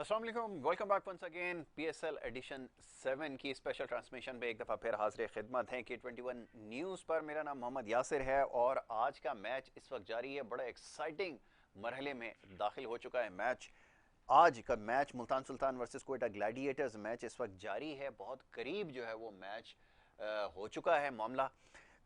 अस्सलाम वालेकुम, welcome back once again. PSL edition 7 की स्पेशल ट्रांसमिशन पे एक दफ़ा फिर हाजिर खिदमत है K21 न्यूज़ पर। मेरा नाम मोहम्मद यासिर है और आज का मैच इस वक्त जारी है। बड़ा एक्साइटिंग मरहले में दाखिल हो चुका है मैच। आज का match Multan Sultan versus Quetta Gladiators match इस वक्त जारी है। बहुत करीब जो है वो मैच हो चुका है मामला।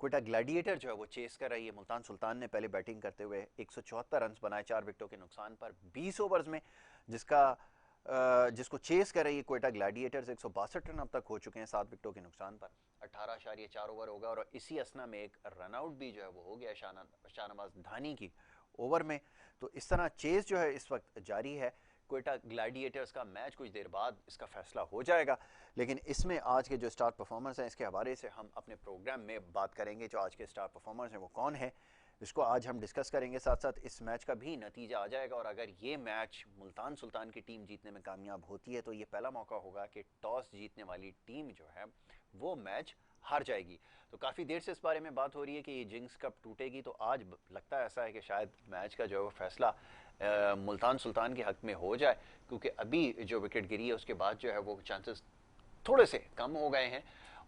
कोयटा ग्लैडिएटर जो है वो चेस कर रही है। मुल्तान सुल्तान ने पहले बैटिंग करते हुए 174 रन बनाए 4 विकेटों के नुकसान पर 20 ओवर्स में, जिसको चेस कर रही है कोयटा ग्लैडिएटर्स। 162 रन अब तक हो चुके हैं 7 विकेटों के नुकसान पर। 18.4 ओवर होगा और इसी असना में एक रनआउट भी जो है वो हो गया शाहनवाज धानी की ओवर में। तो इस तरह चेस जो है इस वक्त जारी है। कोयटा ग्लैडिएटर्स का मैच कुछ देर बाद इसका फैसला हो जाएगा, लेकिन इसमें आज के जो स्टार परफॉर्मर्स हैं इसके हवाले से हम अपने प्रोग्राम में बात करेंगे। जो आज के स्टार परफॉर्मर्स हैं वो कौन है, इसको आज हम डिस्कस करेंगे। साथ साथ इस मैच का भी नतीजा आ जाएगा और अगर ये मैच मुल्तान सुल्तान की टीम जीतने में कामयाब होती है तो ये पहला मौका होगा कि टॉस जीतने वाली टीम जो है वो मैच हार जाएगी। तो काफ़ी देर से इस बारे में बात हो रही है कि ये जिंक्स कब टूटेगी, तो आज लगता है ऐसा है कि शायद मैच का जो है वो फैसला मुल्तान सुल्तान के हक में हो जाए, क्योंकि अभी जो विकेट गिरी है उसके बाद जो है वो चांसेस थोड़े से कम हो गए हैं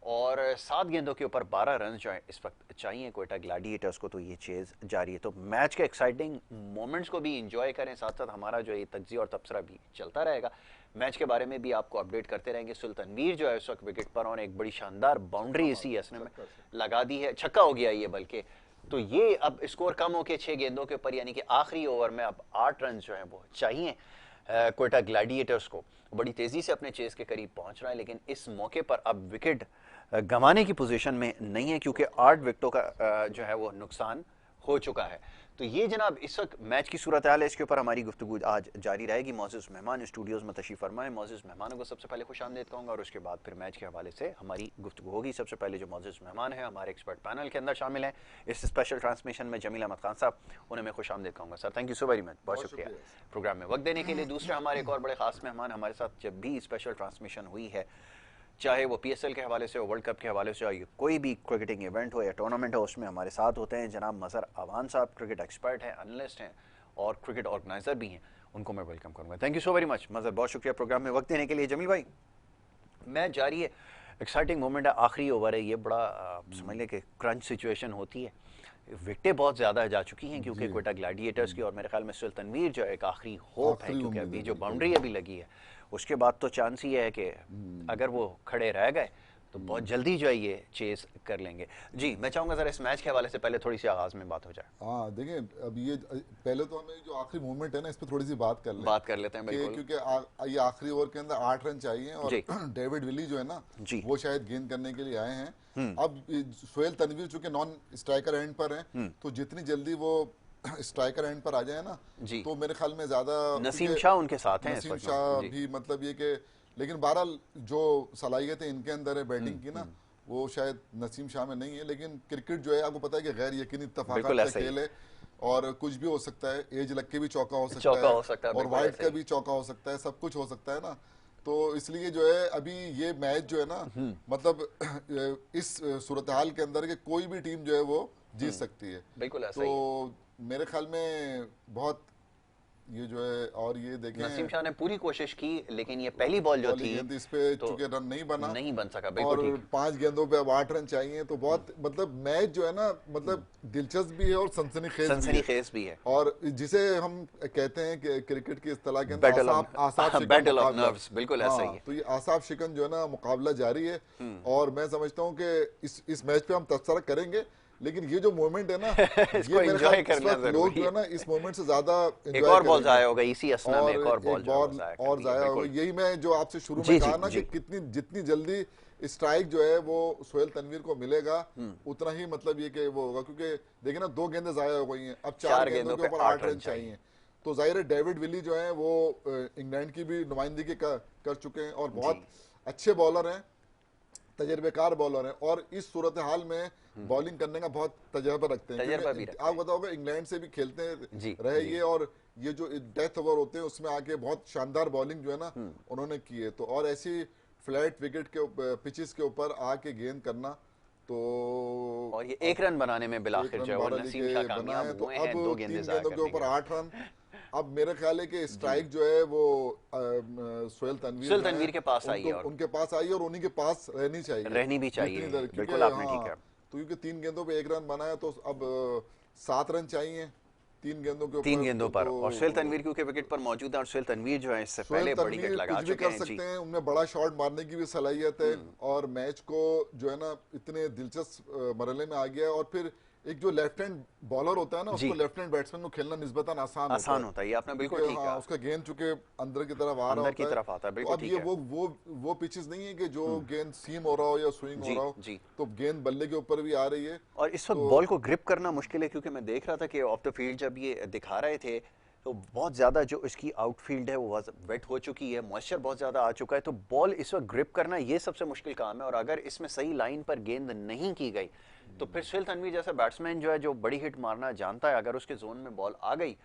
और 7 गेंदों के ऊपर 12 रन जो है इस वक्त चाहिए कोयटा ग्लैडिएटर्स को। तो ये चेज जारी है, तो मैच के एक्साइटिंग मोमेंट्स को भी इंजॉय करें। साथ साथ हमारा जो ये तज्जिया और तबसरा भी चलता रहेगा। मैच के बारे में भी आपको अपडेट करते रहेंगे। सुल्तानवीर जो है इस वक्त विकेट पर और एक बड़ी शानदार बाउंड्री इसी असने में लगा दी है। छक्का हो गया ये बल्कि। तो ये अब स्कोर कम होकर 6 गेंदों के ऊपर, यानी कि आखिरी ओवर में अब 8 रन जो है वो चाहिए कोयटा ग्लैडिएटर्स को। बड़ी तेज़ी से अपने चेस के करीब पहुंच रहा है, लेकिन इस मौके पर अब विकेट गंवाने की पोजीशन में नहीं है, क्योंकि 8 विकेटों का जो है वो नुकसान हो चुका है। तो ये जनाब इस वक्त मैच की सूरत हाल है। इसके ऊपर हमारी गुफ्तगू आज जारी रहेगी। मोअज़्ज़ज़ मेहमान स्टूडियोज़ में तशरीफ़ फरमा है। मोअज़्ज़ज़ मेहमानों को सबसे पहले खुश आमदीद कहूँगा और उसके बाद फिर मैच के हवाले से हमारी गुफ्तगू होगी। सबसे पहले जो मोअज़्ज़ज़ मेहमान हैं हमारे एक्सपर्ट पैनल के अंदर शामिल हैं इस स्पेशल ट्रांसमिशन में, जमील अहमद खान साहब, उन्हें मैं खुश आमदीद कहूँगा। Sir thank you so very much, बहुत शुक्रिया प्रोग्राम में वक्त देने के लिए। दूसरे हमारे एक और बड़े खास मेहमान हमारे साथ जब भी स्पेशल ट्रांसमिशन हुई है, चाहे वो पीएसएल के हवाले से हो, वर्ल्ड कप के हवाले से हो, या कोई भी क्रिकेटिंग इवेंट हो या टूर्नामेंट हो, उसमें हमारे साथ होते हैं जनाब मज़हर अवान साहब। क्रिकेट एक्सपर्ट हैं, एनालिस्ट हैं और क्रिकेट ऑर्गेनाइजर भी हैं। उनको मैं वेलकम करूंगा। Thank you so very much Mazhar, बहुत शुक्रिया प्रोग्राम में वक्त देने के लिए। जमील भाई, मैच जारी है, एक्साइटिंग मोमेंट है, आखिरी ओवर है, ये बड़ा समझ लें कि क्रंच सिचुएशन होती है। विकेटें बहुत ज़्यादा जा चुकी हैं क्योंकि कोयटा ग्लैडिएटर्स की, और मेरे ख्याल में सुल्तानवीर जो है एक आखिरी होप है, क्योंकि अभी जो बाउंड्री अभी लगी है उसके बाद तो चांस ही है कि अगर वो खड़े रह गए तो बहुत जल्दी जो है ये चेस कर लेंगे। जी मैं चाहूँगा ज़रा इस मैच के हवाले से पहले थोड़ी सी आगाज़ में बात हो जाए। हाँ देखिए, अब ये पहले तो हमें जो आखिरी मूवमेंट है ना इस पर थोड़ी सी बात कर लेते हैं बिल्कुल। क्योंकि ये आखिरी ओवर के अंदर 8 रन चाहिए और डेविड विली जो है ना वो शायद गेंद करने के लिए आए हैं। अब सोहेल तनवीर चूंकि नॉन स्ट्राइकर एंड पर हैं, तो जितनी जल्दी वो स्ट्राइकर एंड पर आ जाए ना तो मेरे ख्याल में ज्यादा। नसीम शाह उनके साथ हैं, नसीम शाह भी मतलब ये कि, लेकिन बहरहाल जो सलाहियतें इनके अंदर है बैटिंग की ना वो शायद नसीम शाह में नहीं है। लेकिन क्रिकेट जो है आपको पता है कि गैर यकीनी इत्तेफाकात का खेल है और कुछ भी हो सकता है। एज लग के भी चौका हो सकता है और वाइट का भी चौका हो सकता है, सब कुछ हो सकता है ना। तो इसलिए जो है अभी ये मैच जो है ना मतलब इस सूरत हाल के अंदर के कोई भी टीम जो है वो जीत सकती है। बिल्कुल ऐसा तो मेरे ख्याल में बहुत ये जो है, और ये देखें नसीम शाह ने पूरी कोशिश की लेकिन ये पहली बॉल जो थी इस पे तो चूंकि रन नहीं बन सका। और 5 गेंदों पे अब 8 रन चाहिए, तो बहुत मतलब मैच जो है ना मतलब दिलचस्प भी है और सनसनीखेज भी है। और जिसे हम कहते हैं कि क्रिकेट की इस्तिलाह के अंदर बैटल ऑफ नर्व्स, बिल्कुल ऐसा ही है। तो ये आसाब शिकन जो है ना मुकाबला जारी है और मैं समझता हूँ कि इस मैच पे हम तबसरा करेंगे, लेकिन ये जो मोमेंट है ना इसको एंजॉय करना लोग जो है ना इस मोमेंट से ज्यादा एक और बॉल जाया होगा इसी असना में, एक और बॉल जाया होगा। यही मैं जो आपसे शुरू में कहा ना कि जितनी जल्दी स्ट्राइक जो है वो सोहेल तनवीर को मिलेगा उतना ही मतलब ये कि वो होगा, क्योंकि देखिए ना 2 गेंदें जाया हो गई हैं, अब 4 गेंदों के ऊपर 8 रन चाहिए। तो जाहिर है डेविड विली जो है वो इंग्लैंड की भी नुमाइंदगी कर चुके हैं और बहुत अच्छे बॉलर हैं, तजर्बेकार बॉलर हैं और इस सूरत हाल में बॉलिंग करने का बहुत तजर्बा रखते हैं। आप बताओगे इंग्लैंड से भी खेलते रहे ये, और ये जो डेथ ओवर होते हैं उसमें आके बहुत शानदार बॉलिंग जो है ना उन्होंने की है। तो और ऐसी फ्लैट विकेट के पिचेस के ऊपर आके गेंद करना, तो और ये 1 रन बनाने में बिलाखिर जो है नसीम शाह कामयाब हुए हैं। 2 गेंदें के ऊपर 8 रन अब मेरा ख्याल है कि स्ट्राइक जो है वो सोहेल तनवीर के पास आई है, और उनके पास आई है और उन्हीं के पास रहनी भी चाहिए, क्योंकि बिल्कुल आपने ठीक हाँ, है। तो क्योंकि 3 गेंदों पे 1 रन बनाया तो अब 7 रन चाहिए 3 गेंदों के ऊपर, 3 गेंदों पर, और सोहेल तनवीर क्योंकि विकेट पर मौजूद है, और सोहेल तनवीर जो है इससे पहले बड़ी विकेट लगा कुछ भी चुके कर हैं। सकते हैं, उनमें बड़ा शॉट मारने की भी सलाहियत है, और मैच को जो है ना इतने दिलचस्प मरहले में आ गया है। और फिर एक जो लेफ्ट हैंड बॉलर होता है ना, उसको लेफ्ट हैंड बैट्समैन को खेलना निस्बतन आसान होता है, ये आपने बिल्कुल ठीक कहा। हाँ, उसका गेंद चूंकि अंदर की तरफ आ रहा होता है, तो अब ये वो पिचेस नहीं है कि जो गेंद सीम हो रहा हो या स्विंग हो रहा हो, तो गेंद बल्ले के ऊपर भी आ रही है। और इस वक्त बॉल को ग्रिप करना मुश्किल है, क्योंकि मैं देख रहा था कि ऑफ द फील्ड जब ये दिखा रहे थे तो बहुत ज़्यादा जो इसकी आउटफील्ड है वो वेट हो चुकी है, मॉइस्चर बहुत ज़्यादा आ चुका है, तो बॉल इस वक्त ग्रिप करना ये सबसे मुश्किल काम है। और अगर इसमें सही लाइन पर गेंद नहीं की गई तो फिर सोहेल तनवीर जैसा बैट्समैन जो है, जो बड़ी हिट मारना जानता है, अगर उसके जोन में बॉल आ गई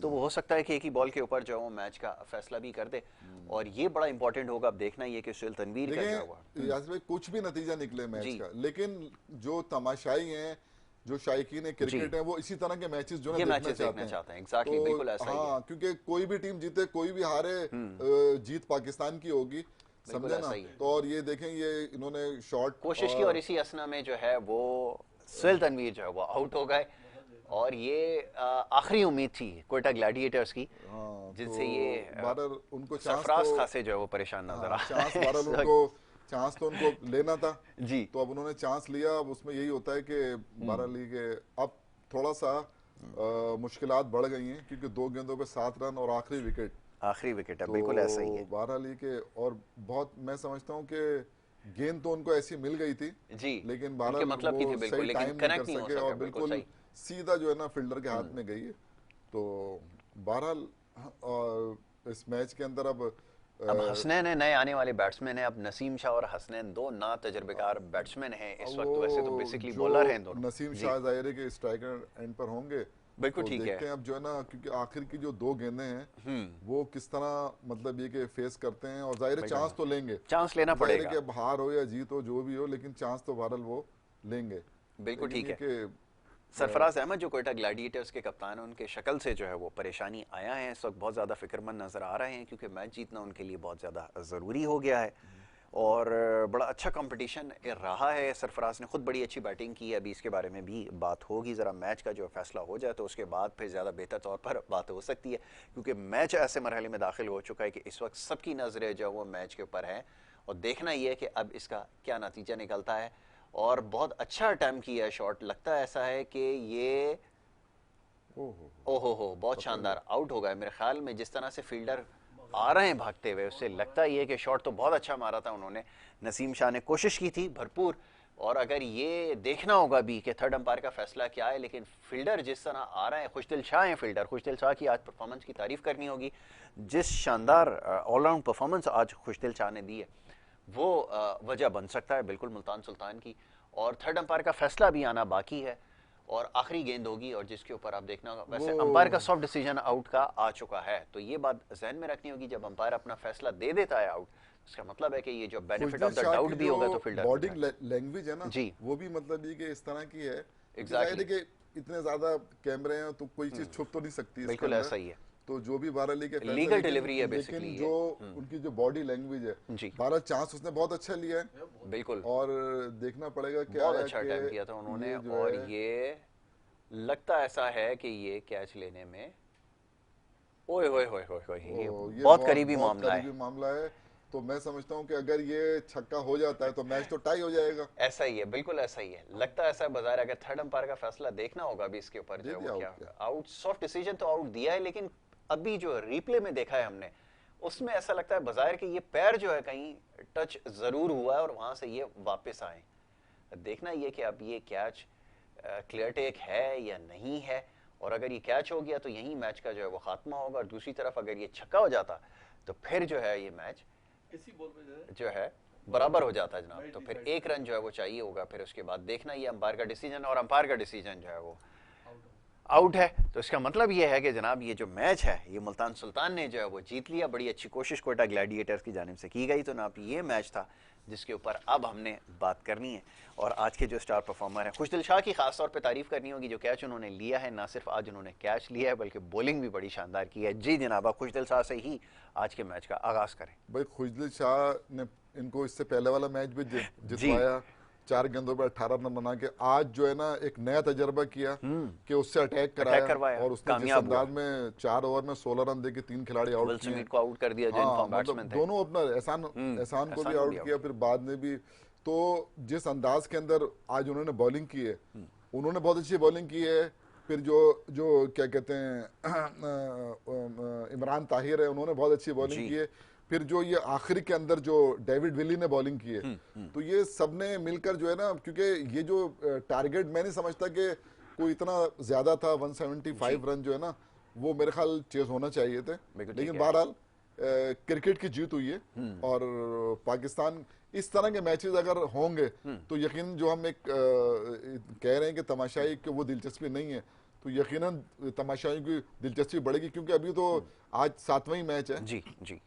तो वो हो सकता है कि एक ही बॉल के ऊपर जो है वो मैच का फैसला भी कर दे, और ये बड़ा इंपॉर्टेंट होगा। अब देखना ये कि सोहेल तनवीर का क्या हुआ। यासिर भाई, कुछ भी नतीजा निकले मैच का, लेकिन जो तमाशाई हैं, जो शायकीन क्रिकेट है, वो इसी तरह के मैचेस जो है देखना चाहते हैं। एग्जैक्टली, बिल्कुल ऐसा ही है। क्योंकि कोई भी टीम जीते कोई भी हारे, जीत पाकिस्तान की होगी, समझे ना। तो और ये देखें, ये इन्होंने शॉट कोशिश की, और इसी असना में जो है वो सोहेल तनवीर जो है वो आउट हो गए, और ये आखिरी उम्मीद थी कोयटा ग्लैडिएटर्स की, जिनसे ये बहरहाल उनको सरफराज खासे जो है वो परेशान नजर आ चांस तो उनको लेना था जी। तो अब उन्होंने चांस लिया। अब उसमें यही होता है कि बहरहाल के अब थोड़ा सा मुश्किलात बढ़ गई हैं, क्योंकि 2 गेंदों पे 7 रन और आखिरी विकेट है, बिल्कुल ऐसा ही है। बहरहाल के और बहुत मैं समझता हूँ कि गेंद तो उनको ऐसी मिल गई थी जी, लेकिन बहरहाल मतलब वो सही टाइम नहीं कर सके, और बिल्कुल सीधा जो है ना फील्डर के हाथ में गई है। तो बहरहाल इस मैच के अंदर अब हसनैन है, नए आने वाले बैट्समैन है। अब नसीम शाह और हसनैन दो ना तजर्बेकार बैट्समैन हैं इस वक्त, वैसे तो बेसिकली बॉलर हैं दोनों। नसीम शाह जाहिर है कि स्ट्राइकर एंड पर होंगे, बिल्कुल तो ठीक है। देखते हैं अब जो है ना, क्योंकि आखिर की जो 2 गेंदें हैं वो किस तरह मतलब ये कि फेस करते हैं, और जाहिर है चांस तो लेंगे, चांस लेना पड़ेगा, कि हार हो या जीत हो जो भी हो, लेकिन चांस तो बहरहाल वो लेंगे। बिल्कुल ठीक है। सरफराज अहमद जो कोयटा ग्लैडिएटर्स के कप्तान हैं, उनके शक्ल से जो है वो परेशानी आया है इस वक्त, बहुत ज़्यादा फिक्रमंद नज़र आ रहे हैं, क्योंकि मैच जीतना उनके लिए बहुत ज़्यादा ज़रूरी हो गया है, और बड़ा अच्छा कंपटीशन रहा है। सरफराज ने खुद बड़ी अच्छी बैटिंग की है, अभी इसके बारे में भी बात होगी, ज़रा मैच का जो फैसला हो जाए तो उसके बाद फिर ज़्यादा बेहतर तौर पर बात हो सकती है, क्योंकि मैच ऐसे मरहले में दाखिल हो चुका है कि इस वक्त सबकी नज़रें जो वो मैच के ऊपर हैं, और देखना ये है कि अब इसका क्या नतीजा निकलता है। और बहुत अच्छा अटैम्प्ट किया है शॉट, लगता है ऐसा है कि ये ओहो बहुत शानदार आउट हो गया मेरे ख्याल में, जिस तरह से फील्डर आ रहे हैं भागते हुए, उससे लगता ही है कि शॉट तो बहुत अच्छा मारा था उन्होंने। नसीम शाह ने कोशिश की थी भरपूर, और अगर ये देखना होगा भी कि थर्ड अंपायर का फैसला क्या है, लेकिन फील्डर जिस तरह आ रहे हैं, खुशदिल शाह हैं फील्डर, खुशदिल शाह की आज परफॉर्मेंस की तारीफ करनी होगी, जिस शानदार ऑलराउंड परफॉर्मेंस आज खुशदिल शाह ने दी है, वो वजह बन सकता है बिल्कुल मुल्तान सुल्तान की। और थर्ड अंपायर का फैसला भी आना बाकी है, और आखिरी गेंद होगी, और जिसके ऊपर आप देखना होगा, वैसे अंपायर का सॉफ्ट डिसीजन आउट का आ चुका है, तो ये बात जहन में रखनी होगी, जब अंपायर अपना फैसला दे देता है आउट, इसका मतलब है कि ये जो बेनिफिट ऑफ द डाउट भी होगा तो फील्डर बॉडी लैंग्वेज है ना जी, वो भी मतलब ये कि इस तरह की है एग्जैक्टली, इतने ज्यादा कैमरे हैं तो कोई चीज छुप तो नहीं सकती, बिल्कुल ऐसा ही है। तो जो भी भारत के लीगल डिलीवरी है बेसिकली, लेकिन जो उनकी जो बॉडी लैंग्वेज है, भारत चांस उसने बहुत अच्छा लिया है बिल्कुल, और देखना पड़ेगा क्या बहुत अच्छा अटैम्प्ट किया था उन्होंने, और ये लगता ऐसा है कि ये कैच लेने में ओए होए होए होए ये बहुत करीबी मामला है। तो मैं समझता हूं कि अगर ये छक्का हो जाता है तो मैच तो टाई हो जाएगा। ऐसा ही है, बिल्कुल ऐसा ही है, लगता है ऐसा बाजार, अगर थर्ड अंपायर का फैसला देखना होगा अभी इसके ऊपर जो वो क्या आउट, सॉफ्ट डिसीजन तो आउट दिया है, लेकिन अभी जो रिप्ले में देखा है हमने, उसमें ऐसा लगता है बाजार कि ये पैर जो है कहीं टच जरूर हुआ है और वहां से ये वापस आए। देखना ये कि अब ये कैच क्लियर टेक है या नहीं है, और अगर ये कैच हो गया तो यही मैच का जो है वो खात्मा होगा, और दूसरी तरफ अगर ये छक्का हो जाता तो फिर जो है ये मैच इसी बॉल पे जो है बराबर हो जाता है जनाब, तो फिर 1 रन जो है वो चाहिए होगा, फिर उसके बाद देखना ये अंपायर का डिसीजन, और अंपायर का डिसीजन जो है वो आउट है, तो इसका मतलब ये है कि जनाब ये जो मैच है ये मुल्तान सुल्तान ने जो है वो जीत लिया। बड़ी अच्छी कोशिश कोयटा ग्लैडिएटर्स की जानिब से की गई। तो ना ये मैच था जिसके ऊपर अब हमने बात करनी है। और आज के जो स्टार परफॉर्मर हैं, खुशदिल शाह की खास तौर पे तारीफ करनी होगी, जो कैच उन्होंने लिया है, ना सिर्फ आज उन्होंने कैच लिया है बल्कि बॉलिंग भी बड़ी शानदार की है। जी जनाब, आप खुशदिल शाह से ही आज के मैच का आगाज करें। भाई खुशदिल शाह ने इनको इससे पहले वाला मैच भी जितवाया, 4 गेंदों पर 18 रन बना के। आज जो है ना एक नया तजर्बा किया कि उससे अटैक करवाया और उसने जिस अंदाज में 4 ओवर में 16 रन देके 3 खिलाड़ी आउट किए, को आउट कर दिया, जो इनफॉर्म बैट्समैन थे। दोनों अपना एहसान को भी आउट किया, फिर बाद में भी। तो जिस अंदाज के अंदर आज उन्होंने बॉलिंग की है, उन्होंने बहुत अच्छी बॉलिंग की है। फिर जो जो क्या कहते हैं इमरान ताहिर है, उन्होंने बहुत अच्छी बॉलिंग की है। फिर जो ये आखिरी के अंदर जो डेविड विली ने बॉलिंग की है, तो ये सबने मिलकर जो है ना, क्योंकि ये जो टारगेट मैं नहीं समझता कि कोई इतना ज्यादा था, 175 रन जो है ना वो मेरे ख्याल चेज होना चाहिए थे, लेकिन बहरहाल क्रिकेट की जीत हुई है। और पाकिस्तान इस तरह के मैचेस अगर होंगे तो यकीन जो हम एक कह रहे हैं कि तमाशाई की वो दिलचस्पी नहीं है, तो यकीनन तमाशाई की दिलचस्पी बढ़ेगी, क्योंकि अभी तो आज 7वां मैच है जी जी।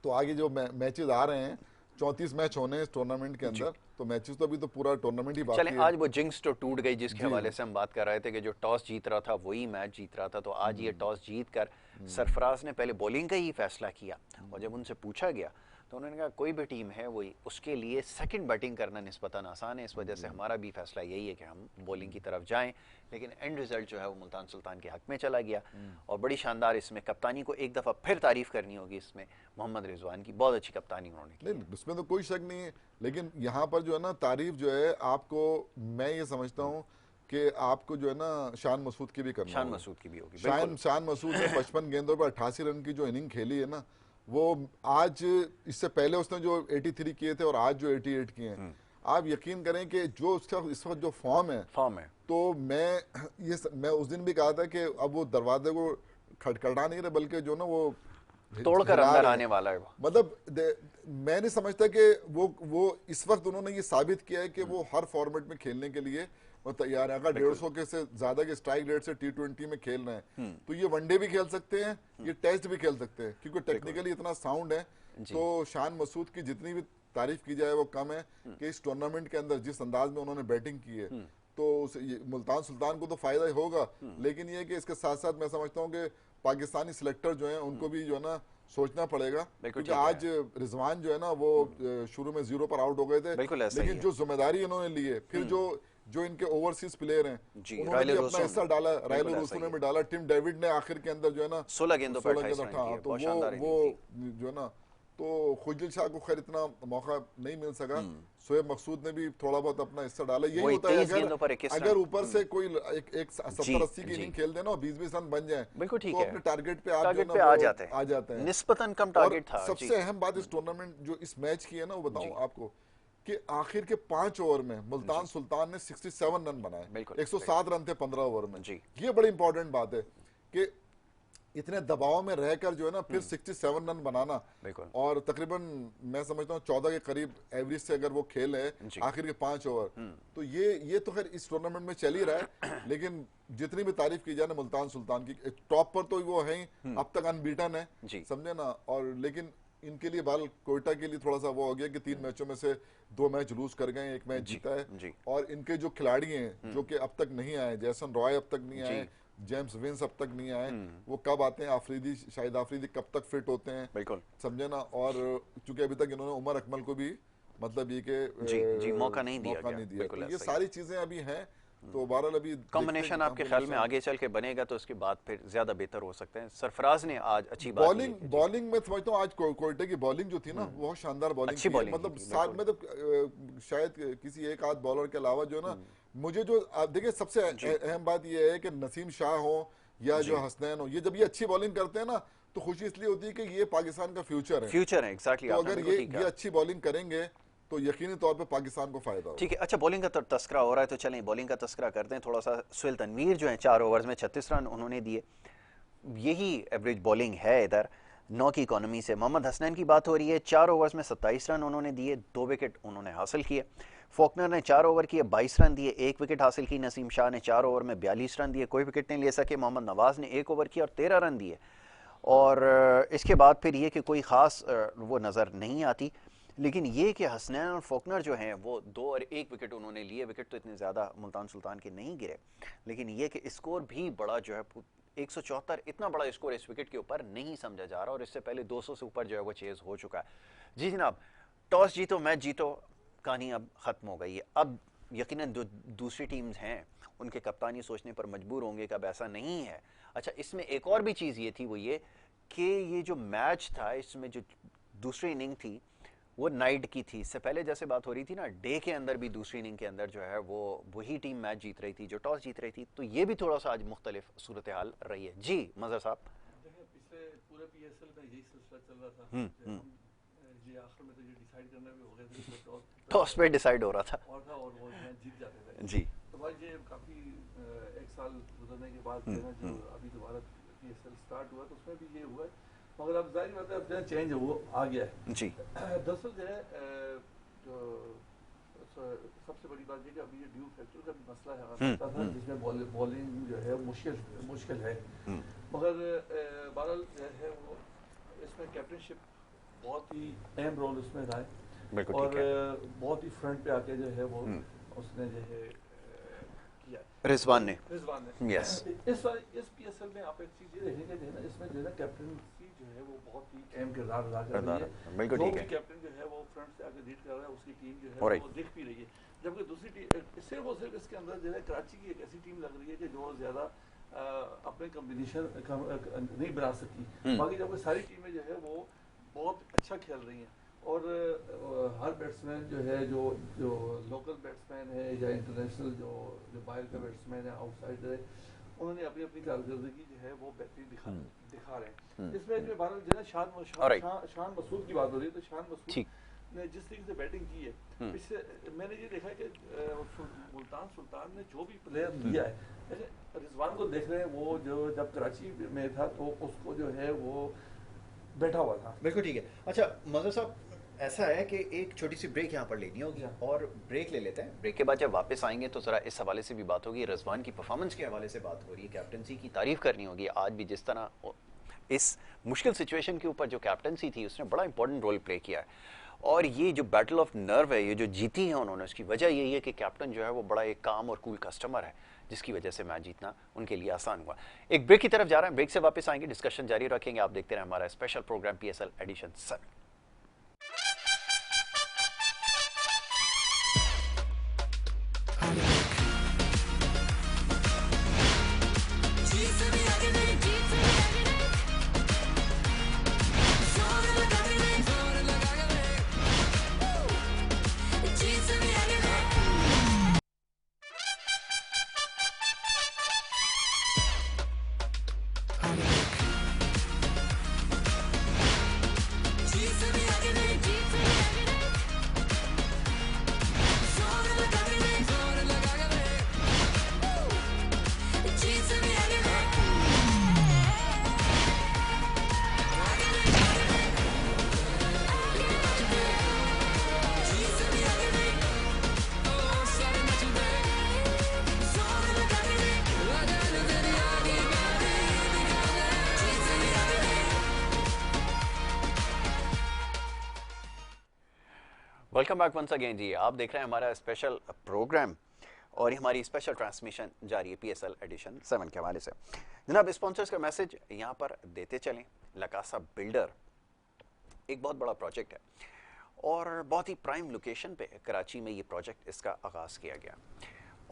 तो आगे जो मैचेस आ रहे हैं, 34 मैच होने इस टूर्नामेंट के अंदर, तो मैचेस तो अभी तो पूरा टूर्नामेंट ही बाकी है। आज वो जिंक्स तो टूट गई जिसके हवाले से हम बात कर रहे थे कि जो टॉस जीत रहा था वही मैच जीत रहा था। तो आज ये टॉस जीत कर सरफराज ने पहले बॉलिंग का ही फैसला किया, और जब उनसे पूछा गया तो उन्होंने कहा कोई भी टीम है वही उसके लिए सेकंड बैटिंग करना निस्बतन आसान है, इस वजह से हमारा भी फैसला यही है कि हम बॉलिंग की तरफ जाएं। लेकिन एंड रिजल्ट जो है वो मुल्तान सुल्तान के हक में चला गया। और बड़ी शानदार इसमें कप्तानी को एक दफ़ा फिर तारीफ करनी होगी, इसमें मोहम्मद रिजवान की बहुत अच्छी कप्तानी उन्होंने की। नहीं, उसमें तो कोई शक नहीं है, लेकिन यहाँ पर जो है ना तारीफ जो है आपको, मैं ये समझता हूँ कि आपको जो है ना शान मसूद की भी करना, शान मसूद की भी होगी। शान मसूद ने 55 गेंदों पर 88 रन की जो इनिंग खेली है ना, वो आज इससे पहले उसने जो 83 किए थे और आज जो 88 किए हैं, आप यकीन करें कि जो उसका इस वक्त जो फॉर्म है, तो मैं उस दिन भी कहा था कि अब वो दरवाजे को खटखटा नहीं रहे, बल्कि जो ना वो तोड़कर अंदर आने वाला है। मतलब मैं नहीं समझता कि वो इस वक्त उन्होंने ये साबित किया है कि वो हर फॉर्मेट में खेलने के लिए वो तैयार है। अगर 150 के से ज्यादा के स्ट्राइक रेट से T20 में खेल रहे हैं, तो ये वनडे भी खेल सकते हैं, ये टेस्ट भी खेल सकते हैं, क्योंकि टेक्निकली इतना साउंड है। तो शान मसूद की जितनी भी तारीफ की जाए वो कम है कि इस टूर्नामेंट के अंदर जिस अंदाज में उन्होंने बैटिंग की है, तो मुल्तान सुल्तान को तो फायदा ही होगा, लेकिन ये कि इसके साथ साथ मैं समझता हूँ कि पाकिस्तानी सिलेक्टर जो हैं उनको भी जो है ना सोचना पड़ेगा, क्योंकि आज रिजवान जो है ना वो शुरू में 0 पर आउट हो गए थे, लेकिन जो जिम्मेदारी इन्होंने ली है, फिर जो इनके ओवरसीज प्लेयर हैं उन्होंने भी अपना हिस्सा डाला, राइल रोसो ने भी डाला, टिम डेविड ने आखिर के अंदर जो है ना 16 गेंदों पर 28 रन किए, तो वो जो है ना, तो खुशदिल शाह को खैर इतना मौका नहीं मिल सका। शोएब मकसूद ने भी थोड़ा बहुत अपना हिस्सा डाला। यही होता है अगर ऊपर से कोई एक 70-80 की इनिंग खेल देना और 20-20 रन बन जाए, तो अपने टारगेट पे आ जाते हैं। निस्बतन कम टारगेट था। सबसे अहम बात इस टूर्नामेंट जो इस मैच की है ना, वो बताऊं आपको कि आखिर के 5 ओवर में मुल्तान सुल्तान ने 67 रन बनाए, 107 रन थे 15 ओवर में। ये बड़ी इंपॉर्टेंट बात है कि इतने दबाव में रहकर जो है ना फिर 67 रन बनाना, और तकरीबन मैं समझता हूँ 14 के करीब एवरेज से अगर वो खेल है आखिर के 5 ओवर, तो ये तो खैर इस टूर्नामेंट में चल ही रहा है। लेकिन जितनी भी तारीफ की जाए ना मुल्तान सुल्तान की, टॉप पर तो वो है ही, अब तक अनबीटन है, समझे ना। और लेकिन इनके लिए बाल कोयटा के लिए थोड़ा सा वो हो गया कि 3 मैचों में से 2 मैच लूज कर गए, 1 मैच जीता है। और इनके जो खिलाड़ी हैं जो कि अब तक नहीं आए, जैसन रॉय अब तक नहीं आए, जेम्स विंस अब तक नहीं आए, वो कब आते हैं, शाहिद आफरीदी कब तक फिट होते हैं, समझे ना। और चूंकि अभी तक इन्होंने उमर अकमल को भी मतलब ये कि मौका नहीं दिया, ये सारी चीजें अभी हैं। तो बहरहाल अभी कॉम्बिनेशन आपके ख्याल में आगे चल के बनेगा तो उसके बाद फिर ज्यादा बेहतर हो सकते हैं। सरफराज ने आज अच्छी बॉलिंग में समझता हूँ आज कोयटे की बॉलिंग जो थी ना बहुत शानदार बॉलिंग, मतलब साथ में तो शायद किसी एक आध बॉलर के अलावा जो है ना, मुझे जो देखिए सबसे अहम बात यह है कि नसीम शाह हो या जो हसनैन हो, ये जब ये अच्छी बॉलिंग करते हैं ना तो खुशी इसलिए होती है कि ये पाकिस्तान का फ्यूचर है एग्जैक्टली। तो अगर ये अच्छी बॉलिंग करेंगे तो यकीनी तौर पे पाकिस्तान को फायदा होगा। ठीक है, अच्छा बॉलिंग का तस्करा हो रहा है तो चलें बॉलिंग का तस्करा करते हैं थोड़ा सा। सुहेल तनवीर जो है 4 ओवर्स में 36 रन उन्होंने दिए, यही एवरेज बॉलिंग है इधर 9 की इकोनॉमी से। मोहम्मद हसनैन की बात हो रही है, 4 ओवर्स में 27 रन उन्होंने दिए, 2 विकेट उन्होंने हासिल किए। फॉकनर ने 4 ओवर किए, 22 रन दिए, 1 विकेट हासिल की। नसीम शाह ने 4 ओवर में 42 रन दिए, कोई विकेट नहीं ले सके। मोहम्मद नवाज ने 1 ओवर किया और 13 रन दिए। और इसके बाद फिर ये कि कोई ख़ास वो नज़र नहीं आती, लेकिन ये कि हसनैन और फॉकनर जो हैं वो 2 और 1 विकेट उन्होंने लिए। विकेट तो इतने ज़्यादा मुल्तान सुल्तान के नहीं गिरे, लेकिन ये कि स्कोर भी बड़ा जो है 174, इतना बड़ा स्कोर इस विकेट के ऊपर नहीं समझा जा रहा, और इससे पहले 200 से ऊपर जो है वो चेज़ हो चुका है। जी जनाब, टॉस जीतो मैच जीतो, कहानी अब ख़त्म हो गई है। अब यकीनन जो दूसरी टीम्स हैं उनके कप्तान ये सोचने पर मजबूर होंगे कि अब ऐसा नहीं है। अच्छा, इसमें एक और भी चीज़ ये थी, वो ये कि ये जो मैच था, इसमें जो दूसरी इनिंग थी वो नाइट की थी। इससे पहले जैसे बात हो रही थी ना, डे के अंदर भी दूसरी इनिंग के अंदर जो है वो वही टीम मैच जीत रही थी जो टॉस जीत रही थी। तो ये भी थोड़ा सा आज मुख्तलिफ सूरत हाल रही है। जी मज़हर साहब, पिछले पूरे पीएसएल में यही सिलसिला चल रहा था। ये आखिर में तो ये डिसाइड करना भी हो गया था, टॉस पे डिसाइड हो रहा था और वो मैच जीत जाते थे। जी, तो भाई ये काफ़ी एक साल गुजरने के बाद जो है जो अभी दोबारा पीएसएल स्टार्ट हुआ तो उसमें भी ये हुआ है, मगर अब जाहिर बात है अब जो चेंज है वो आ गया है जी। दरअसल जो है जो सबसे बड़ी बात ये कि अभी ये ड्यू फैक्टर का भी मसला है, जिसमें बॉलिंग जो है मुश्किल है, मगर बहरहाल जो है वो इसमें कैप्टनशिप बहुत ही अहम रोल उसमें रहा है, और बहुत ही फ्रंट पे आके जो है वो उसने जो है किया रिजवान ने यस। इस पीएसएल में आप एक चीज़ ये देखेंगे जो है ना, इसमें जो है ना कैप्टनसी जो है वो बहुत ही अहम किरदार अदा कर रही है। बिल्कुल ठीक है। कैप्टन जो है वो फ्रंट से आगे लीड कर रहा है, उसकी टीम जो है वो दिख भी रही है, जबकि दूसरी टीम सिर्फ इसके अंदर जो है कराची की एक ऐसी टीम लग रही है कि जो ज़्यादा अपने कम्बिनेशन नहीं बना सकी। बाकी जबकि सारी टीमें जो है वो बहुत अच्छा खेल रही हैं, और हर बैट्समैन जो है जो लोकल बैट्समैन है या इंटरनेशनल जो बाहर का बैट्समैन है, आउटसाइडर है, उन्होंने अपनी अपनी कारकर्दगी जो है वो बेहतरीन दिखा रहे हैं। इसमें जो भारत जो है शान मसूद की बात हो रही है, तो शान मसूद ने जिस तरीके से बैटिंग की है, इससे मैंने ये देखा कि मुल्तान सुल्तान ने जो भी प्लेयर लिया है, रिजवान को देख रहे हैं, वो जो जब कराची में था तो उसको जो है वो बैठा हुआ था। बिल्कुल ठीक है। अच्छा मज़हर साहब, ऐसा है कि एक छोटी सी ब्रेक यहाँ पर लेनी होगी, और ब्रेक ले लेते हैं। ब्रेक के बाद जब वापस आएंगे तो ज़रा इस हवाले से भी बात होगी, रिजवान की परफॉर्मेंस के हवाले से बात हो रही है, कैप्टनसी की तारीफ करनी होगी। आज भी जिस तरह इस मुश्किल सिचुएशन के ऊपर जो कैप्टनसी थी उसने बड़ा इंपॉर्टेंट रोल प्ले किया है, और ये जो बैटल ऑफ नर्व है, ये जो जीती है उन्होंने, उसकी वजह यही है कि कैप्टन जो है वो बड़ा एक काम और कूल कस्टमर है, जिसकी वजह से मैच जीतना उनके लिए आसान हुआ। एक ब्रेक की तरफ जा रहे हैं, ब्रेक से वापस आएंगे, डिस्कशन जारी रखेंगे। आप देखते रहे हमारा special program PSL edition 7। Welcome back once again जी। आप देख रहे हैं हमारा स्पेशल प्रोग्राम, और ये हमारी स्पेशल ट्रांसमिशन जारी है पीएसएल एडिशन 7 के हवाले से। जनाब, स्पॉन्सर्स का मैसेज यहाँ पर देते चलें। लकासा बिल्डर एक बहुत बड़ा प्रोजेक्ट है, और बहुत ही प्राइम लोकेशन पे कराची में ये प्रोजेक्ट इसका आगाज़ किया गया,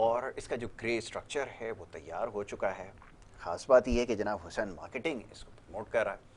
और इसका जो ग्रे स्ट्रक्चर है वो तैयार हो चुका है। ख़ास बात यह है कि जनाब हुसैन मार्केटिंग इसको प्रमोट कर रहा है,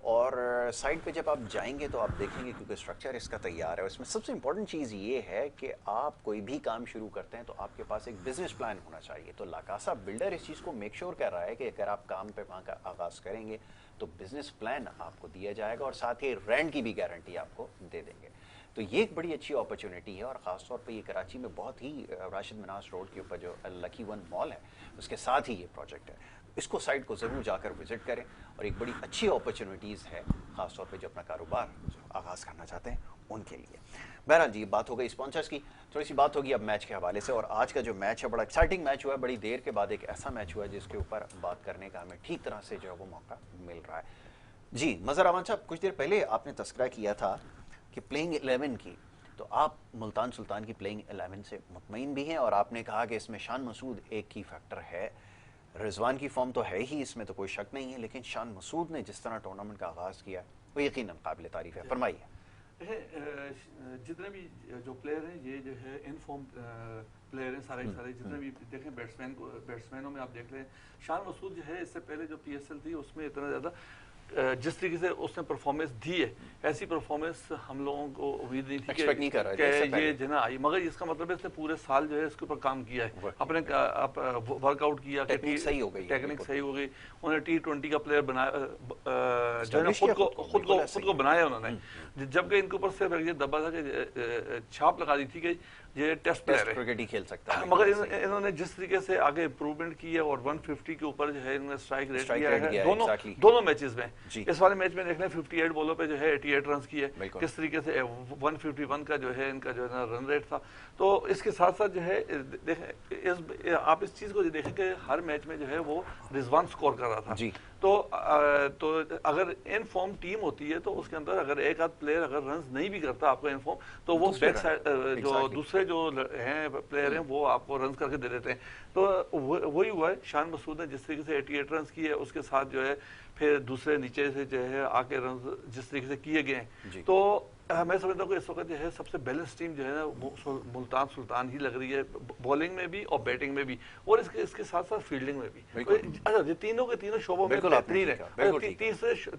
और साइड पे जब आप जाएंगे तो आप देखेंगे क्योंकि स्ट्रक्चर इसका तैयार है। उसमें सबसे इम्पोर्टेंट चीज़ ये है कि आप कोई भी काम शुरू करते हैं तो आपके पास एक बिजनेस प्लान होना चाहिए। तो लाकासा बिल्डर इस चीज़ को मेक श्योर कर रहा है कि अगर आप काम पे वहाँ का आगाज़ करेंगे तो बिजनेस प्लान आपको दिया जाएगा, और साथ ही रेंट की भी गारंटी आपको दे देंगे। तो ये एक बड़ी अच्छी अपॉर्चुनिटी है, और ख़ास तौर पे ये कराची में बहुत ही राशिद मिनास रोड के ऊपर जो लकी वन मॉल है उसके साथ ही ये प्रोजेक्ट है। इसको साइट को ज़रूर जाकर विजिट करें और एक बड़ी अच्छी अपॉर्चुनिटीज़ है ख़ासतौर पे जो अपना कारोबार आगाज़ करना चाहते हैं उनके लिए। बहरहाल जी, बात हो गई स्पॉन्सर्स की, थोड़ी सी बात होगी अब मैच के हवाले से। और आज का जो मैच है बड़ा एक्साइटिंग मैच हुआ है, बड़ी देर के बाद एक ऐसा मैच हुआ है जिसके ऊपर बात करने का हमें ठीक तरह से जो है वो मौका मिल रहा है। जी मज़हर अमान साहब, कुछ देर पहले आपने तस्करा किया था कि प्लेइंग 11 की, तो आप मुल्तान सुल्तान की प्लेइंग 11 से मुतमईन भी हैं और आपने कहा कि इसमें शान मसूद एक की फैक्टर है। रिजवान की फॉर्म तो है ही, इसमें तो कोई शक नहीं है, लेकिन शान मसूद ने जिस तरह टूर्नामेंट का आगाज़ किया वो यकीनन काबिल तारीफ़ है। फरमाइए। जितने भी जो प्लेयर हैं ये जो है इन फॉर्म प्लेयर हैं सारे सारे, जितने भी देखें बैट्समैनों में आप देख लें, शान मसूद जो है इससे पहले जो PSL थी उसमें इतना ज़्यादा जिस तरीके से उसने परफॉर्मेंस दी है, ऐसी परफॉर्मेंस हम लोगों को उम्मीद नहीं थी कि ये जो ना आई। मगर इसका मतलब है इसने पूरे साल जो है इसके ऊपर काम किया है, अपने वर्कआउट किया, टेक्निक सही हो गई, उन्होंने T20 का प्लेयर बनाया, खुद को बनाया उन्होंने, जबकि इनके ऊपर सिर्फ ये दबा था कि छाप लगा दी थी कि ये टेस्ट प्लेयर है, क्रिकेट ही खेल सकता है। मगर इन्होंने जिस तरीके से आगे इम्प्रूवमेंट की है और 150 के ऊपर जो है इन्होंने स्ट्राइक रेट किया है दोनों मैचेस में। इस वाले मैच में देख लें 58 बॉलों पे जो है 88 रन किए, किस तरीके से 151 का जो है इनका जो है ना रन रेट था। तो इसके साथ साथ जो है देखें, आप इस चीज़ को देखें कि हर मैच में जो है वो रिजवान स्कोर कर रहा था जी। तो अगर इन फॉर्म टीम होती है तो उसके अंदर अगर एक आध प्लेयर अगर रन नहीं भी करता आपको इन फॉर्म, तो वो बैक साइड जो दूसरे जो हैं प्लेयर हैं वो आपको रन करके दे देते हैं। तो वही हुआ है, शान मसूद ने जिस तरीके से 88 रन किए, उसके साथ जो है फिर दूसरे नीचे से जो है आके रन जिस तरीके से किए गए हैं, तो मैं समझता हूँ कि इस वक्त जो है सबसे बैलेंस टीम जो है ना मुल्तान सुल्तान ही लग रही है, बॉलिंग में भी और बैटिंग में भी, और इसके साथ साथ फील्डिंग में भी। अच्छा, ये तीनों के तीनों शोबों में बेहतरीन है।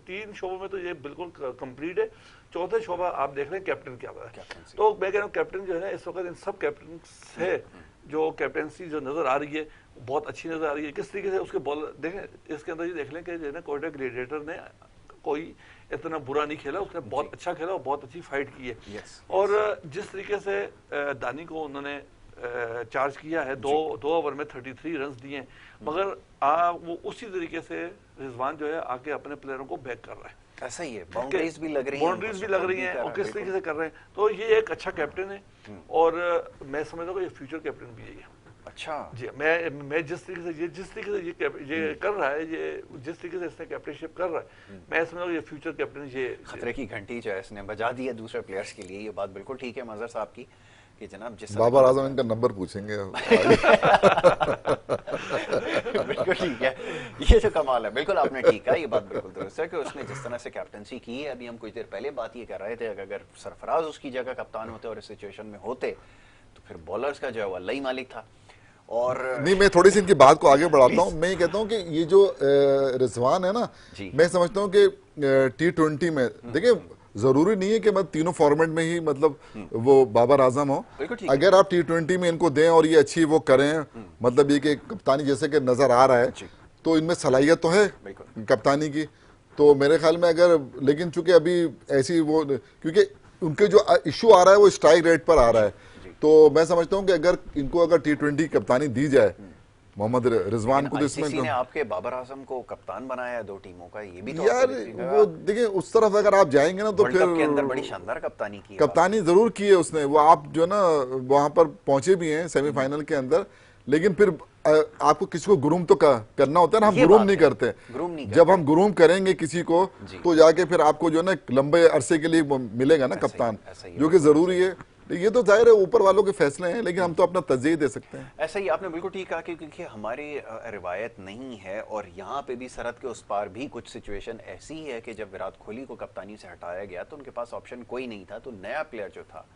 तीन शोबों में तो ये बिल्कुल कंप्लीट है। चौथे शोबा आप देख रहे हैं कैप्टन क्या है, तो मैं कह रहा हूँ कैप्टन जो है ना इस वक्त इन सब कैप्टन है जो कैप्टनसी जो नजर आ रही है बहुत अच्छी नजर आ रही है। किस तरीके से उसके बॉल देखें, इसके अंदर ये देख लें कि जो है ना कोयटा ग्लेडिएटर ने कोई इतना बुरा नहीं खेला, उसने बहुत अच्छा खेला और बहुत अच्छी फाइट की है। और जिस तरीके से दानी को उन्होंने चार्ज किया है, दो ओवर में 33 रन दिए हैं, मगर वो उसी तरीके से रिजवान जो है आके अपने प्लेयरों को बैक कर रहा है। ऐसा ही है, बाउंड्रीज भी लग रही हैं और किस तरीके से कर रहे हैं, तो ये एक अच्छा कैप्टन है और मैं समझता हूँ ये फ्यूचर कैप्टन भी है। अच्छा जी, मैं जिस तरीके से ये कर रहा है, ये जिस तरीके से इसने कैप्टनशिप कर रहा है, मैं समझता हूँ ये फ्यूचर कैप्टन, ये खतरे की घंटी जो है इसने बजा दी है दूसरे प्लेयर्स के लिए। ये बात बिल्कुल ठीक है मजहर साहब की कि जनाब जिस बाबर आजम इनका नंबर पूछेंगे। बिल्कुल ठीक है, ये जो कमाल है, बिल्कुल आपने ठीक कहा, ये बात बिल्कुल दुरुस्त है कि उसने जिस तरह से कैप्टनसी की है। अभी हम कुछ देर पहले बात ये कर रहे थे अगर सरफराज उसकी जगह कप्तान होते और इस सिचुएशन में होते तो फिर बॉलर्स का जो है वो अल्लाह ही मालिक था। और नहीं, मैं थोड़ी सी इनकी बात को आगे बढ़ाता हूँ। मैं ये कहता हूँ कि ये जो रिजवान है ना, मैं समझता हूँ कि T20 में देखिए जरूरी नहीं है कि मतलब तीनों फॉर्मेट में ही मतलब वो बाबर आजम हो। अगर आप T20 में इनको दें और ये अच्छी वो करें, मतलब ये कि कप्तानी जैसे कि नजर आ रहा है, तो इनमें सलाहियत तो है कप्तानी की। तो मेरे ख्याल में अगर, लेकिन चूंकि अभी ऐसी वो, क्योंकि उनके जो इशू आ रहा है वो स्ट्राइक रेट पर आ रहा है, तो मैं समझता हूँ कि अगर इनको अगर T20 कप्तानी दी जाए मोहम्मद रिजवान को, इसमें ने आपके बाबर आजम को कप्तान बनाया है 2 टीमों का, ये भी तो यार वो देखिए उस तरफ अगर आप जाएंगे ना तो फिर के अंदर बड़ी शानदार कप्तानी जरूर की है उसने। वो आप जो ना वहां पर पहुंचे भी हैं सेमीफाइनल के अंदर, लेकिन फिर आपको किसी को ग्रूम तो करना होता है ना, हम ग्रूम नहीं करते। जब हम ग्रूम करेंगे किसी को तो जाके फिर आपको जो ना लंबे अरसे के लिए मिलेगा ना कप्तान, जो कि जरूरी है। ये तो जाहिर है ऊपर वालों के फैसले हैं, लेकिन हम तो अपना तर्जीह दे सकते हैं। ऐसा ही आपने बिल्कुल ठीक कहा कि क्योंकि हमारी रिवायत नहीं है और यहाँ पे भी सरहद के उस पार भी कुछ सिचुएशन ऐसी है कि जब विराट कोहली को कप्तानी से हटाया गया तो उनके पास ऑप्शन कोई नहीं था, तो नया प्लेयर जो था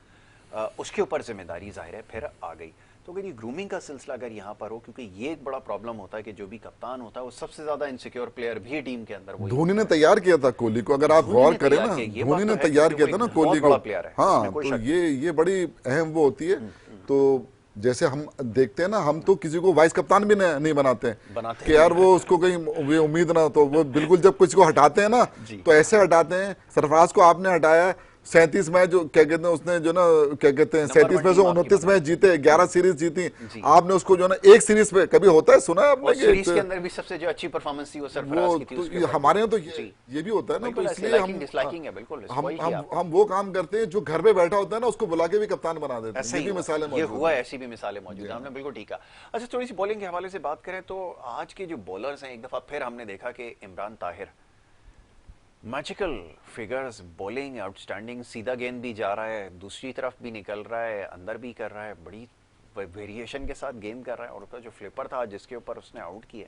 उसके ऊपर जिम्मेदारी जाहिर है फिर आ गई। तो अगर ये ग्रूमिंग का सिलसिला अगर यहाँ पर हो, क्योंकि ये एक बड़ा प्रॉब्लम होता है कि जो भी कप्तान होता है वो सबसे ज्यादा इनसिक्योर प्लेयर भी टीम के अंदर वो धोनी ने तैयार किया था कोहली को, अगर आप गौर करें ना, धोनी ने तैयार किया था ना कोहली को। हाँ, तो ये बड़ी अहम वो होती है। तो जैसे हम देखते हैं ना, हम तो किसी को वाइस कप्तान भी नहीं बनाते कि यार वो उसको कहीं उम्मीद ना, तो वो बिल्कुल जब किसी को हटाते हैं ना तो ऐसे हटाते हैं। सरफराज को आपने हटाया, 37 मैच जो क्या कहते हैं उसने जो ना क्या कहते हैं 37 में से 29 मैच जीते, 11 सीरीज जीती। आपने उसको जो ना एक सीरीज पे कभी होता है सुना है आपने? सीरीज के अंदर भी सबसे जो अच्छी परफॉर्मेंस थी वो सरफराज की थी। तो हमारे यहाँ तो ये भी होता है ना, तो इसलिए हम वो काम करते हैं जो घर पे बैठा होता है ना उसको बुला के भी कप्तान बना देते हैं। ये भी मिसालें ये हुआ, ऐसी भी मिसालें मौजूद हैं। हमने बिल्कुल ठीक है। अच्छा, थोड़ी सी बॉलिंग के हवाले से बात करें तो आज के जो बॉलर्स हैं, एक दफा फिर हमने देखा कि Imran Tahir magical figures, bowling outstanding, सीधा गेंद भी जा रहा है, दूसरी तरफ भी निकल रहा है, अंदर भी कर रहा है, बड़ी वेरिएशन के साथ गेंद कर रहा है। और उसका जो फ्लिपर था जिसके ऊपर उसने आउट किया,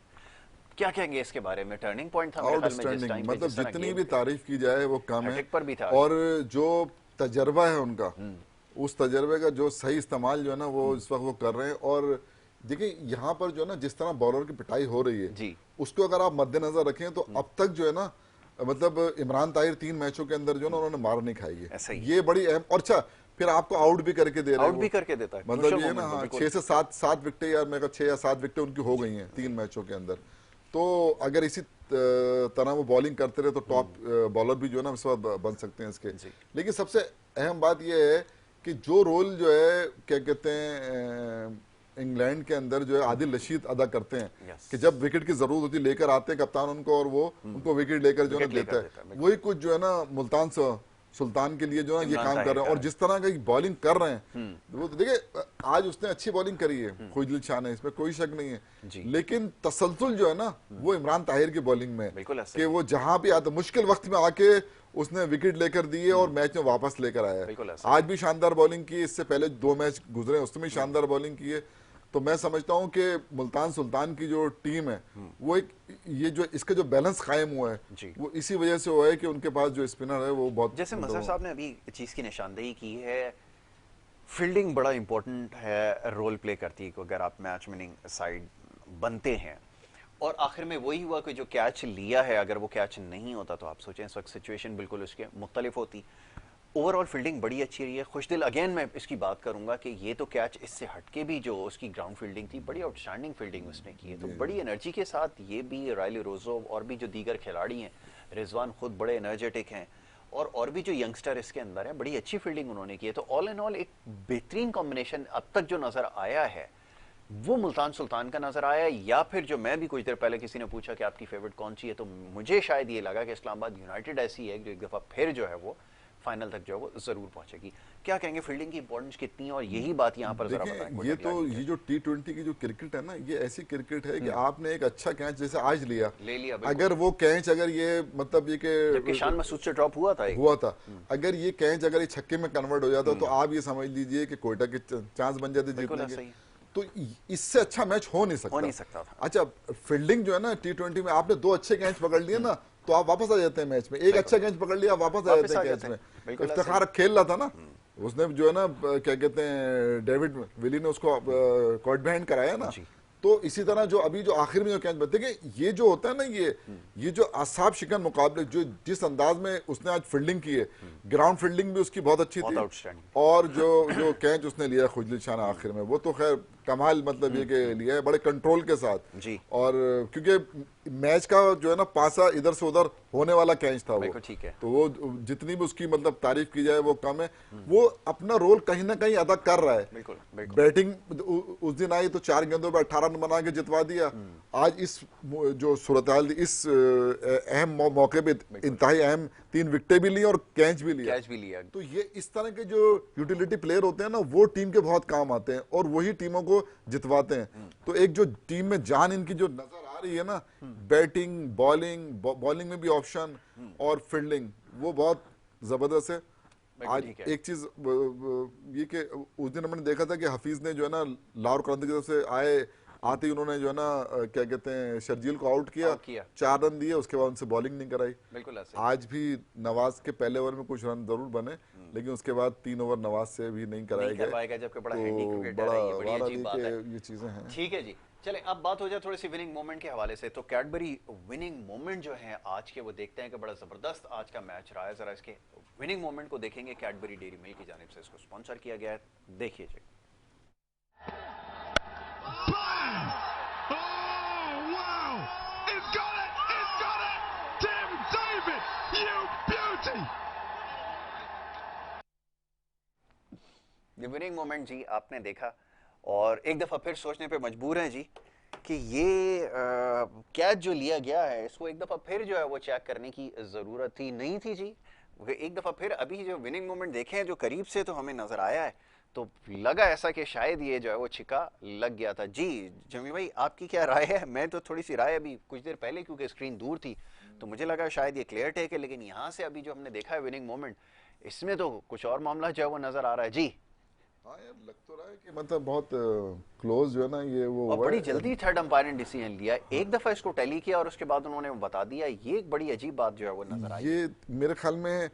क्या कहेंगे इसके बारे में? टर्निंग पॉइंट था आउटस्टैंडिंग, मतलब जितनी भी तारीफ की जाए वो कम है। पर भी था। और जो तजर्बा है उनका, उस तजर्बे का जो सही इस्तेमाल जो है ना वो इस वक्त वो कर रहे हैं। और देखिए यहाँ पर जो है ना जिस तरह बॉलर की पिटाई हो रही है जी, उसको अगर आप मद्देनजर रखें तो अब तक जो है ना मतलब इमरान ताहिर 3 मैचों के अंदर जो ना उन्होंने मार नहीं खाई है। ये बड़ी अहम। और अच्छा फिर आपको आउट भी करके दे रहे हैं, आउट भी करके देता है, मतलब ये ना हाँ 6 से 7 विकेटें, यार मेरे 6 या 7 विकेटें उनकी हो गई हैं 3 मैचों के अंदर। तो अगर इसी तरह वो बॉलिंग करते रहे तो टॉप बॉलर भी जो है ना इस वक्त बन सकते हैं इसके। लेकिन सबसे अहम बात ये है कि जो रोल जो है क्या कहते हैं इंग्लैंड के अंदर जो है आदिल रशीद अदा करते हैं कि जब विकेट की जरूरत होती है लेकर आते हैं कप्तान उनको, और वो उनको विकेट लेकर जो है देता है। वही कुछ जो है ना मुल्तान सुल्तान के लिए जो है ये काम कर रहे हैं। और जिस तरह की बॉलिंग कर रहे हैं वो देखिए आज उसने अच्छी बॉलिंग करी है खुजल शाह ने, इसमें कोई शक नहीं है। लेकिन तसलसल जो है ना वो इमरान ताहिर की बॉलिंग में कि वो जहां भी आता मुश्किल वक्त में आके उसने विकेट लेकर दिए और मैच में वापस लेकर आया। आज भी शानदार बॉलिंग की, इससे पहले 2 मैच गुजरे उसमें शानदार बॉलिंग की है। तो मैं समझता हूं कि मुल्तान सुल्तान की जो टीम है वो एक ये जो इसका जो बैलेंस कायम हुआ है वो इसी वजह से हुआ है कि उनके पास जो स्पिनर है वो बहुत, जैसे मजहर साहब ने अभी चीज की निशानदेही की है, फील्डिंग बड़ा इंपॉर्टेंट है, रोल प्ले करती है कि अगर आप मैच विनिंग साइड बनते हैं। और आखिर में वही हुआ कि जो कैच लिया है, अगर वो कैच नहीं होता तो आप सोचें इस वक्त सिचुएशन बिल्कुल उसके मुख्तलिफ होती। ओवरऑल फील्डिंग बड़ी अच्छी रही है। खुशदिल अगेन मैं इसकी बात करूंगा कि ये तो कैच इससे हटके भी जो उसकी ग्राउंड फील्डिंग थी, बड़ी आउटस्टैंडिंग फील्डिंग उसने की है। तो बड़ी एनर्जी के साथ ये भी रायली रोजो और भी जो दीगर खिलाड़ी हैं, रिजवान खुद बड़े एनर्जेटिक हैं, और भी जो यंगस्टर इसके अंदर है, बड़ी अच्छी फील्डिंग उन्होंने की है। तो ऑल इन ऑल एक बेहतरीन कॉम्बिनेशन अब तक जो नजर आया है वो मुल्तान सुल्तान का नजर आया। या फिर जो मैं भी कुछ देर पहले किसी ने पूछा कि आपकी फेवरेट कौन सी है, तो मुझे शायद ये लगा कि इस्लामाबाद यूनाइटेड ऐसी है जो एक दफा फिर जो है वो फाइनल तक जो है वो जरूर पहुंचेगी। क्या कहेंगे फील्डिंग की इंपॉर्टेंस कितनी है? और यही बात यहाँ पर जरा बताएं। ये तो ये जो T20 की जो क्रिकेट है ना, ये ऐसी क्रिकेट है कि आपने एक अच्छा कैच जैसे आज ले लिया, अगर वो कैच अगर ये मतलब ये कि शान मसूद से ड्रॉप हुआ था, अगर ये कैच अगर ये छक्के में कन्वर्ट हो जाता तो आप ये समझ लीजिए कि कोयटा के चांस बन जाते जीतने के। तो इससे अच्छा मैच हो नहीं सकता था। अच्छा फील्डिंग जो है ना T20 में आपने 2 अच्छे कैच पकड़ लिए ना तो आप वापस आ जाते हैं मैच में। एक अच्छा कैच पकड़ लिया वापस आ जाते हैं कैच में। इफ्तिखार खेल रहा था ना, उसने जो है ना क्या कहते हैं डेविड विली ने उसको कॉट बिहाइंड कराया ना। तो इसी तरह जो अभी जो आखिर में जो कैच बनते हैं, ये जो होता है ना ये जो आसाब शिकन मुकाबले जो जिस अंदाज में उसने आज फील्डिंग की है, ग्राउंड फील्डिंग भी उसकी बहुत अच्छी थी। और जो कैच उसने लिया खुजल शाह आखिर में वो तो खैर कमाल, मतलब ये के लिया है बड़े कंट्रोल के साथ जी। और क्योंकि मैच का जो है ना पासा इधर से उधर होने वाला कैच था वो, ठीक है। तो वो जितनी भी उसकी मतलब तारीफ की जाए वो कम है। वो अपना रोल कहीं ना कहीं अदा कर रहा है। बिल्कुल। बैटिंग उस दिन आई तो 4 गेंदों पर 18 रन बना के जितवा दिया। आज इस जो सूरत हाल इस अहम मौके पे इंतहाई अहम 3 विकेटें भी ली और कैच भी लिया। तो ये इस तरह के जो यूटिलिटी प्लेयर होते हैं ना वो टीम के बहुत काम आते हैं और वही टीमों को जितवाते हैं। तो एक जो टीम में जान इनकी जो नजर आ रही है ना, बैटिंग बॉलिंग में भी ऑप्शन और फील्डिंग, वो बहुत जबरदस्त है। आज एक चीज ये कि उस दिन हमने देखा था कि हफीज ने जो है ना लाहौर क्रांति की तरफ से आते ही उन्होंने जो है ना क्या कहते हैं शर्जील को आउट किया 4 रन दिए, उसके बाद उनसे बॉलिंग नहीं कराई। बिल्कुल आज भी नवाज के पहले ओवर में कुछ रन जरूर बने लेकिन उसके बाद 3 ओवर नवाज से भी नहीं कराए गए, जबकि बड़ा हैंडी क्रिकेटर है, ये बड़ी अजीब बात है। ये चीजें हैं। ठीक है जी, चले अब बात हो जाए थोड़ी सी विनिंग मोमेंट के हवाले से। तो कैडबरी विनिंग मोमेंट जो है आज के वो देखते हैं कि बड़ा जबरदस्त आज का मैच रहा है। जरा इसके विनिंग मोमेंट को देखेंगे। कैडबरी डेयरी मिल्क की जानिब से इसको स्पॉन्सर किया गया है, देखिए जी। विनिंग मोमेंट जी आपने देखा और एक दफ़ा फिर सोचने पे मजबूर हैं जी कि ये कैच जो लिया गया है इसको एक दफ़ा फिर जो है वो चेक करने की ज़रूरत थी नहीं थी जी। एक दफ़ा फिर अभी जो विनिंग मोमेंट देखे हैं जो करीब से तो हमें नज़र आया है तो लगा ऐसा कि शायद ये जो है वो छिक्का लग गया था जी। जमी भाई आपकी क्या राय है? मैं तो थोड़ी सी राय अभी कुछ देर पहले क्योंकि स्क्रीन दूर थी तो मुझे लगा शायद ये क्लियर टेक है, लेकिन यहाँ से अभी जो हमने देखा है विनिंग मोमेंट इसमें तो कुछ और मामला जो है वो नज़र आ रहा है जी। हाँ यार लग तो रहा है कि मतलब बहुत क्लोज जो है ना ये वो और बड़ी जल्दी थर्ड अंपायर ने डिसीजन लिया, एक दफा इसको टैली किया और उसके बाद उन्होंने बता दिया, ये एक बड़ी अजीब बात जो है वो नजर आई। ये मेरे ख्याल में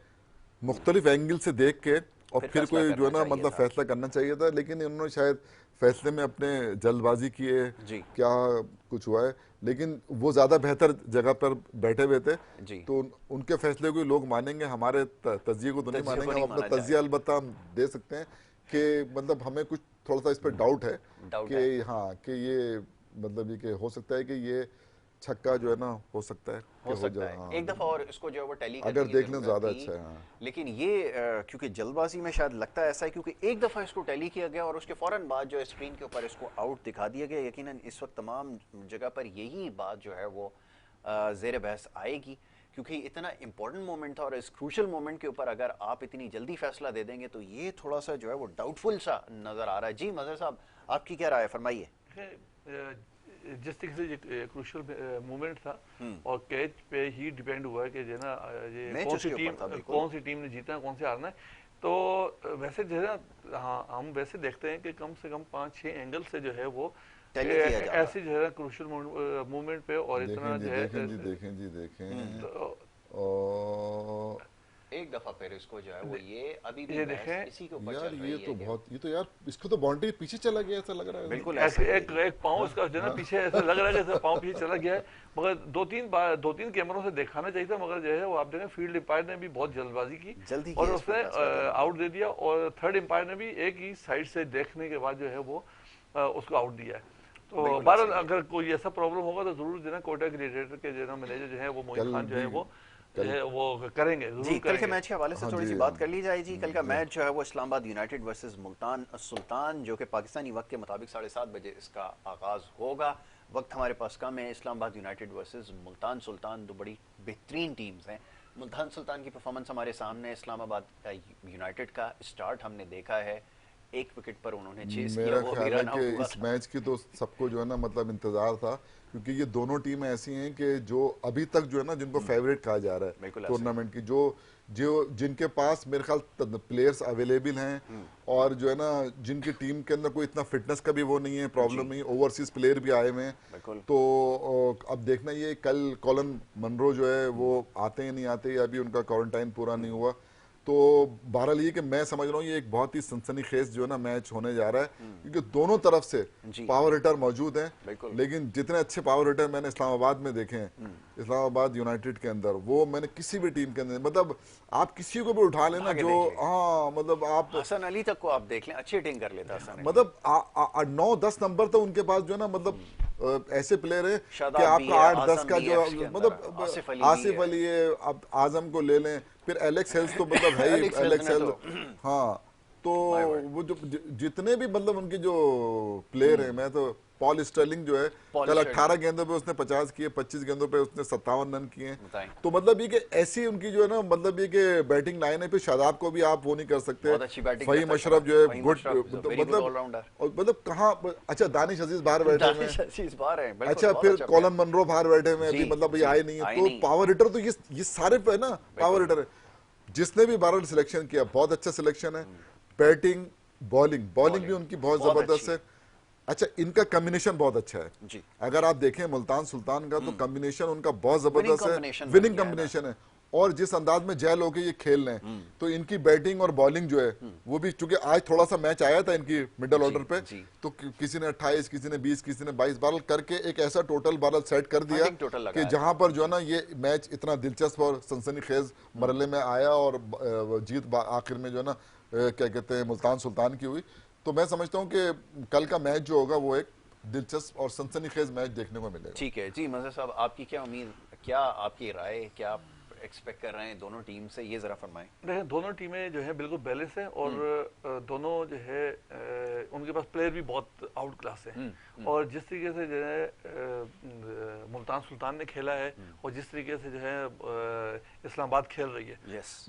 मुख्तलिफ एंगल से देख के और फिर कोई जो है ना मतलब फैसला करना चाहिए था, लेकिन इन्होंने शायद फैसले में अपने जल्दबाजी किए क्या कुछ हुआ है, लेकिन वो ज्यादा बेहतर जगह पर बैठे हुए थे तो उनके फैसले को लोग मानेंगे, हमारे तजिए को तो नहीं मानेंगे। हम अपना तजिया अलबत्ता हम दे सकते हैं कि मतलब हमें कुछ थोड़ा सा इस पर डाउट है कि हाँ कि ये मतलब ये कि हो सकता है कि ये छक्का जो है ना हो सकता है हाँ। एक दफा और इसको जो है वो टैली अगर देख लें ज्यादा अच्छा है। हाँ। लेकिन ये क्योंकि जल्दबाजी में शायद लगता है ऐसा है क्योंकि एक दफा इसको टैली किया गया और उसके फौरन बाद जो है स्क्रीन के ऊपर इसको आउट दिखा दिया गया। यकीनन इस वक्त तमाम जगह पर यही बात जो है वो ज़ेर बहस आएगी क्योंकि इतना इंपॉर्टेंट मोमेंट था और इस क्रूशल मोमेंट के ऊपर अगर आप इतनी जल्दी फैसला दे देंगे तो ये थोड़ा सा जो है वो डाउटफुल सा नजर आ रहा है। जी मजहर साहब आपकी क्या राय है, फरमाइए। जिस तरीके से ये क्रूशल मोमेंट था और कैच पे ही डिपेंड हुआ है कि जो ना ये कौन सी टीम ने जीतना है कौन से हारना है, तो वैसे जो है ना हाँ हम वैसे देखते हैं कि कम से कम 5-6 एंगल से जो है वो ऐसे जो है क्रूशल मूवमेंट पे और इतना जो है देखें एक दफा फिर इसको जो है वो ये अभी भी देखें इसी के ऊपर यार ये तो बहुत ये तो यार इसको तो बाउंड्री पीछे चला गया ऐसा लग रहा है। बिल्कुल एक पाँव इसका जो है पीछे ऐसा लग रहा है जैसे पाँव पीछे चला गया है, मगर दो तीन कैमरों से दिखाना चाहिए था, मगर जो है वो आप देखें फील्ड एम्पायर ने भी बहुत जल्दबाजी की और उसने आउट दे दिया और थर्ड एम्पायर ने भी एक ही साइड से देखने के बाद जो है वो उसको आउट दिया है। तो बहरहाल अगर कोई ऐसा प्रॉब्लम होगा तो जरूर जो है कोटा क्रिकेटर के जो है मैनेजर जो है वो मोइन खान जो है वो करेंगे जी। कल के मैच के हवाले से थोड़ी सी बात कर ली जाए जी। कल का मैच जो है वो इस्लामाबाद यूनाइटेड वर्सेस मुल्तान सुल्तान जो कि पाकिस्तानी वक्त के मुताबिक 7:30 बजे इसका आगाज होगा। वक्त हमारे पास कम है। इस्लामाबाद यूनाइटेड वर्सेस मुल्तान सुल्तान दो बड़ी बेहतरीन टीम्स हैं। मुल्तान सुल्तान की परफॉर्मेंस हमारे सामने, इस्लामाबाद का यूनाइटेड का स्टार्ट हमने देखा है, एक विकेट पर उन्होंने चेस किया। मेरा ख्याल है कि इस मैच की तो सबको जो है ना मतलब इंतजार था क्योंकि ये दोनों टीमें ऐसी हैं कि जो अभी तक जो है ना जिनको फेवरेट कहा जा रहा है टूर्नामेंट की, जो जिनके पास मेरे ख्याल प्लेयर्स अवेलेबल हैं और जो है ना जिनकी टीम के अंदर कोई इतना फिटनेस का भी वो नहीं है, प्रॉब्लम नहीं, ओवरसीज प्लेयर भी आए हुए हैं। तो अब देखना ये कल कॉलन मनरो जो है वो आते हैं नहीं आते, अभी उनका क्वारंटाइन पूरा नहीं हुआ। तो बहरहाल ये कि मैं समझ रहा हूँ ये एक बहुत ही सनसनीखेज जो है ना मैच होने जा रहा है क्योंकि दोनों तरफ से पावर हिटर मौजूद हैं, लेकिन जितने अच्छे पावर हिटर मैंने इस्लामाबाद में देखे हैं, इस्लामाबाद यूनाइटेड के अंदर, वो मैंने किसी भी टीम के अंदर मतलब आप किसी को भी उठा लेना जो हाँ मतलब आप हसन अली तक को आप देख लें, अच्छी हिटिंग कर लेता है मतलब 9-10 नंबर तो उनके पास जो है ना मतलब ऐसे प्लेयर है कि आपका 8-10 का जो मतलब आसिफ अली है, आप आजम को ले लें, फिर एलेक्स हेल्स तो मतलब है ही एलेक्स हेल्स। हाँ तो वो जो जितने भी मतलब उनके जो प्लेयर हैं, मैं तो पॉल स्टर्लिंग जो है कल 18 गेंदों पे उसने 50 किए, 25 गेंदों पे उसने 57 रन किए। तो मतलब ये कि ऐसी उनकी जो है ना मतलब ये कि बैटिंग लाइन है, फिर शादाब को भी आप वो नहीं कर सकते, फहीम अशरफ जो है गुड मतलब कहाँ अच्छा दानिश अजीज बाहर बैठे हैं, अच्छा फिर कॉलन मनरो बाहर बैठे हुए अभी मतलब ये आए नहीं है। तो पावर हिटर तो ये सारे है ना पावर हिटर है। जिसने भी 12 सिलेक्शन किया बहुत अच्छा सिलेक्शन है, बैटिंग बॉलिंग भी उनकी बहुत जबरदस्त है। अच्छा इनका कॉम्बिनेशन बहुत अच्छा है जी। अगर आप देखें मुल्तान सुल्तान का तो कॉम्बिनेशन उनका बहुत जबरदस्त है, विनिंग कॉम्बिनेशन है। और जिस अंदाज में जय लोग ये खेल रहे हैं तो इनकी बैटिंग और बॉलिंग जो है वो भी, चूंकि आज थोड़ा सा मैच आया था इनकी मिडिल ऑर्डर पे, तो किसी ने 28, किसी ने 20, किसी ने 22 बार करके एक ऐसा टोटल बारल सेट कर दिया कि जहां पर जो है ना ये मैच इतना दिलचस्प और सनसनीखेज मरहले में आया और जीत आखिर में जो है ना क्या कहते हैं मुल्तान सुल्तान की हुई। तो मैं समझता हूँ कि कल का मैच जो होगा वो एक दिलचस्प और सनसनीखेज मैच देखने को मिलेगा। ठीक है जी। मजहर साहब आपकी क्या उम्मीद, क्या आपकी राय, क्या एक्सपेक्ट कर रहे हैं दोनों टीम से, ये जरा फरमाएं। देखें दोनों टीमें जो है बिल्कुल बैलेंस है और दोनों जो है उनके पास प्लेयर भी बहुत आउट क्लास है और जिस तरीके से जो है मुल्तान सुल्तान ने खेला है और जिस तरीके से जो है इस्लामाबाद खेल रही है,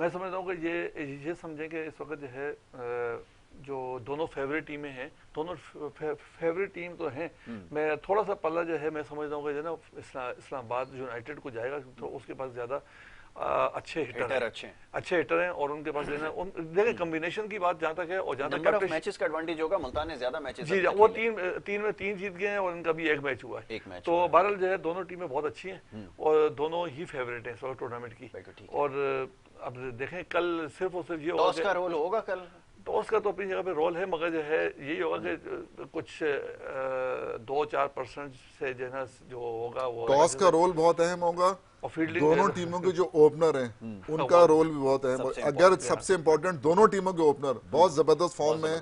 मैं समझता हूँ कि ये समझें कि इस वक्त जो है जो दोनों फेवरेट टीमें हैं, दोनों फेवरेट टीम तो हैं। मैं थोड़ा सा पल्ला जो है मैं समझता हूँ कि जो ना इस्लामाबाद यूनाइटेड को जाएगा तो उसके पास ज़्यादा अच्छे हिटर हैं और उनके पास लेना देखिए कॉम्बिनेशन की बात जहाँ तक है और जहाँ तक मैचेस का एडवांटेज होगा, मुल्तान ने ज्यादा मैचेस जी वो तीन में तीन जीत गए हैं और इनका भी एक मैच हुआ है, तो बहरहाल जो है दोनों टीमें बहुत अच्छी हैं और दोनों ही फेवरेट हैं इस वक्त टूर्नामेंट की। और अब देखें कल सिर्फ और सिर्फ ये टॉस का रोल होगा कल, टॉस का तो अपनी जगह पे रोल है मगर जो है यही होगा कि कुछ 2-4% से जो है ना जो होगा वो टॉस का रोल बहुत अहम होगा और फील्डिंग दोनों टीमों के जो ओपनर हैं उनका रोल भी बहुत अहम है। अगर सबसे इम्पोर्टेंट दोनों टीमों के ओपनर बहुत जबरदस्त फॉर्म में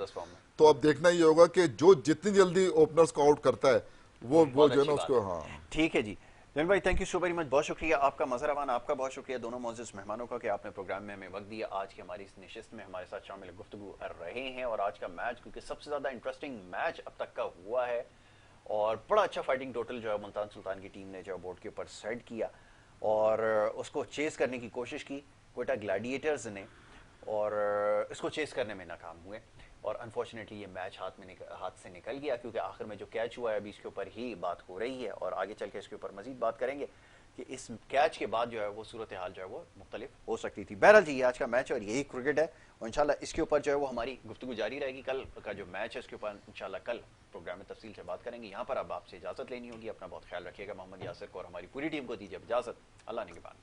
तो अब देखना ये होगा कि जो जितनी जल्दी ओपनर्स को आउट करता है वो जो है ना उसको। हाँ ठीक है जी जमील भाई, thank you so very much, बहुत शुक्रिया आपका, मज़हर आपका बहुत शुक्रिया दोनों मौजूद मेहमानों का कि आपने प्रोग्राम में हमें वक्त दिया। आज की हमारी इस नशिस्त में हमारे साथ शामिल गुफ्तगू रहे हैं और आज का मैच क्योंकि सबसे ज़्यादा इंटरेस्टिंग मैच अब तक का हुआ है और बड़ा अच्छा फाइटिंग टोटल जो है मुल्तान सुल्तान की टीम ने जो बोर्ड के ऊपर सेट किया और उसको चेस करने की कोशिश की क्वेटा ग्लैडिएटर्स ने और इसको चेस करने में नाकाम हुए और अनफॉर्चुनेटली ये मैच हाथ से निकल गया क्योंकि आखिर में जो कैच हुआ है अभी इसके ऊपर ही बात हो रही है और आगे चल के इसके ऊपर मजीद बात करेंगे कि इस कैच के बाद जो है वो सूरत हाल जो है वो मुख्तलिफ हो सकती थी। बहरहाल जी ये आज का मैच और यही क्रिकेट है और इंशाल्लाह इसके ऊपर जो है वो हमारी गुफ्तगू जारी रहेगी। कल का जो मैच है इसके ऊपर इंशाल्लाह कल प्रोग्राम में तफसील से बात करेंगे। यहाँ पर अब आपसे इजाज़त लेनी होगी, अपना बहुत ख्याल रखिएगा। मोहम्मद यासिर को और हमारी पूरी टीम को दीजिए इजाज़त, अल्लाह ने के बाद।